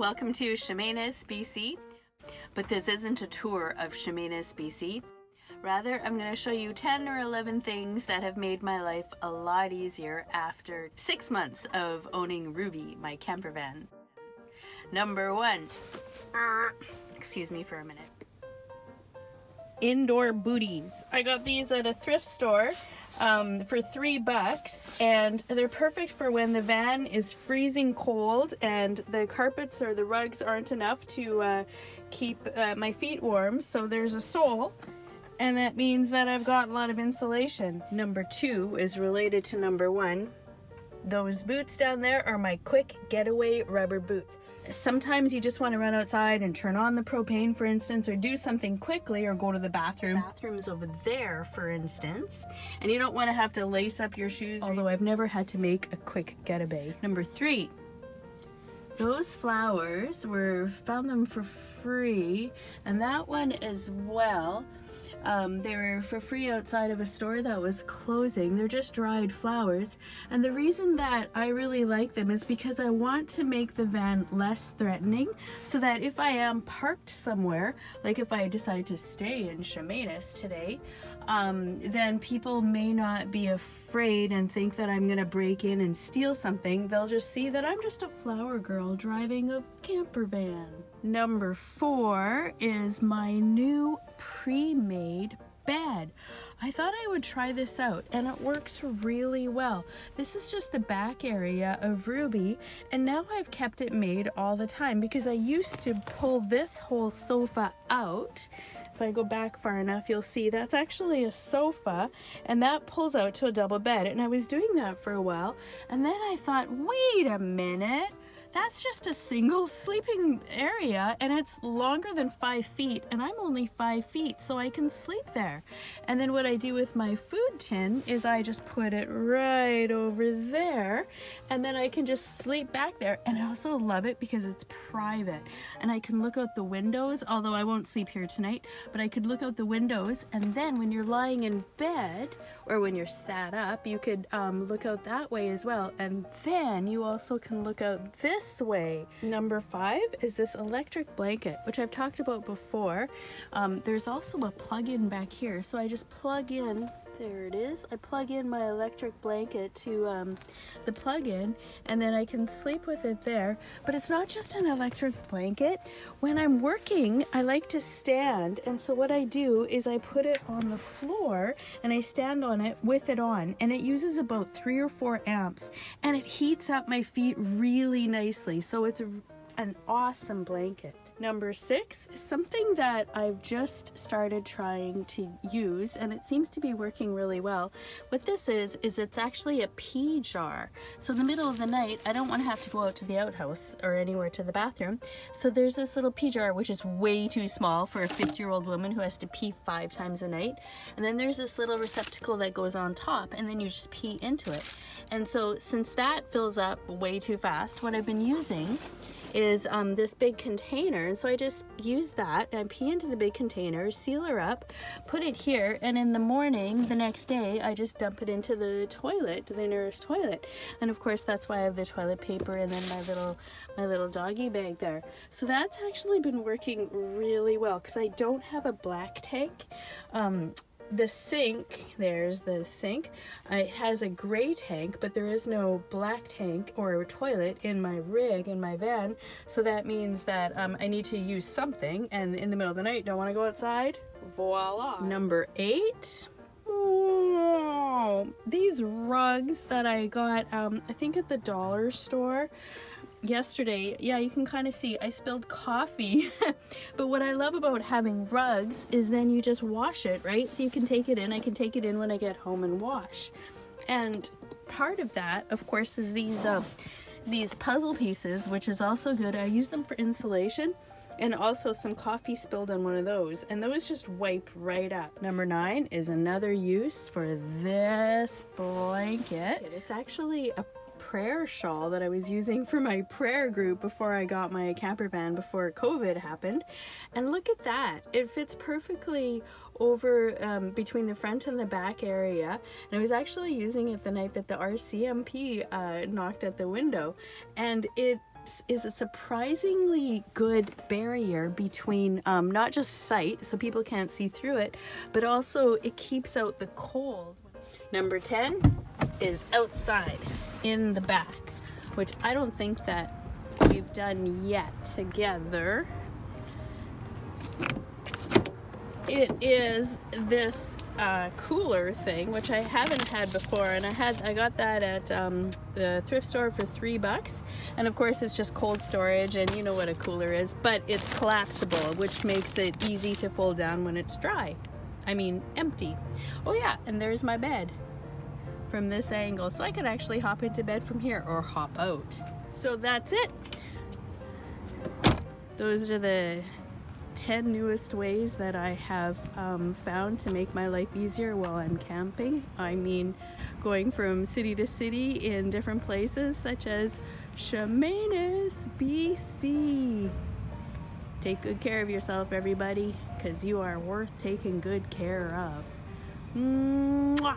Welcome to Chemainus, BC, but this isn't a tour of Chemainus, BC. Rather, I'm going to show you 10 or 11 things that have made my life a lot easier after 6 months of owning Ruby, my camper van. Number 1. Excuse me for a minute. Indoor booties. I got these at a thrift store for $3, and they're perfect for when the van is freezing cold and the carpets or the rugs aren't enough to keep my feet warm. So there's a sole, and that means that I've got a lot of insulation. Number 2 is related to number 1. Those boots down there are my quick getaway rubber boots. Sometimes you just want to run outside and turn on the propane, for instance, or do something quickly, or go to the bathroom. The bathroom's over there, for instance, and you don't want to have to lace up your shoes, although I've never had to make a quick getaway. Number 3. Those flowers found them for free, and that one as well. They were for free outside of a store that was closing. They're just dried flowers, and the reason that I really like them is because I want to make the van less threatening, so that if I am parked somewhere, like if I decide to stay in Chemainus today, then people may not be afraid and think that I'm gonna break in and steal something. They'll just see that I'm just a flower girl driving a camper van. Number 4 is my new pre-made bed. I thought I would try this out, and it works really well. This is just the back area of Ruby, and now I've kept it made all the time because I used to pull this whole sofa out. If I go back far enough, you'll see that's actually a sofa, and that pulls out to a double bed, and I was doing that for a while, and then I thought, wait a minute, that's just a single sleeping area, and it's longer than 5 feet, and I'm only 5 feet, so I can sleep there. And then what I do with my food tin is I just put it right over there, and then I can just sleep back there. And I also love it because it's private, and I can look out the windows, although I won't sleep here tonight, but I could look out the windows, and then when you're lying in bed, or when you're sat up, you could look out that way as well, and then you also can look out this way. Number 5 is this electric blanket, which I've talked about before. There's also a plug-in back here, so I just plug in, there it is, I plug in my electric blanket to the plug-in, and then I can sleep with it there. But it's not just an electric blanket. When I'm working, I like to stand, and so what I do is I put it on the floor and I stand on it with it on, and it uses about 3 or 4 amps, and it heats up my feet really nicely, so it's an awesome blanket. Number 6 is something that I've just started trying to use, and it seems to be working really well. What this is it's actually a pee jar. So in the middle of the night, I don't want to have to go out to the outhouse or anywhere to the bathroom. So there's this little pee jar, which is way too small for a 50-year-old woman who has to pee 5 times a night. And then there's this little receptacle that goes on top, and then you just pee into it. And so since that fills up way too fast, what I've been using is this big container, and so I just use that and pee into the big container, seal her up, put it here, and in the morning the next day I just dump it into the toilet, the nearest toilet. And of course that's why I have the toilet paper and then my little doggy bag there. So that's actually been working really well because I don't have a black tank. The sink, there's the sink, it has a gray tank, but there is no black tank or toilet in my rig, in my van, so that means that I need to use something, and in the middle of the night, don't want to go outside, voila. Number 8, these rugs that I got, I think at the dollar store yesterday. Yeah, you can kind of see I spilled coffee. But what I love about having rugs is then you just wash it, right? So you can take it in. I can take it in when I get home and wash. And part of that, of course, is these puzzle pieces, which is also good. I use them for insulation, and also some coffee spilled on one of those, and those just wipe right up. Number 9 is another use for this blanket. It's actually a prayer shawl that I was using for my prayer group before I got my camper van, before COVID happened. And look at that, it fits perfectly over between the front and the back area. And I was actually using it the night that the RCMP knocked at the window, and it Is a surprisingly good barrier between not just sight, so people can't see through it, but also it keeps out the cold. Number 10 is outside in the back, which I don't think that we've done yet together. It is this cooler thing, which I haven't had before, and I got that at the thrift store for $3, and of course it's just cold storage, and you know what a cooler is, but it's collapsible, which makes it easy to fold down when it's dry. I mean empty. Oh yeah, and there's my bed from this angle, so I could actually hop into bed from here or hop out. So that's it. Those are the 10 newest ways that I have found to make my life easier while I'm camping. I mean, going from city to city in different places such as Chemainus, BC. Take good care of yourself, everybody, because you are worth taking good care of. Mwah!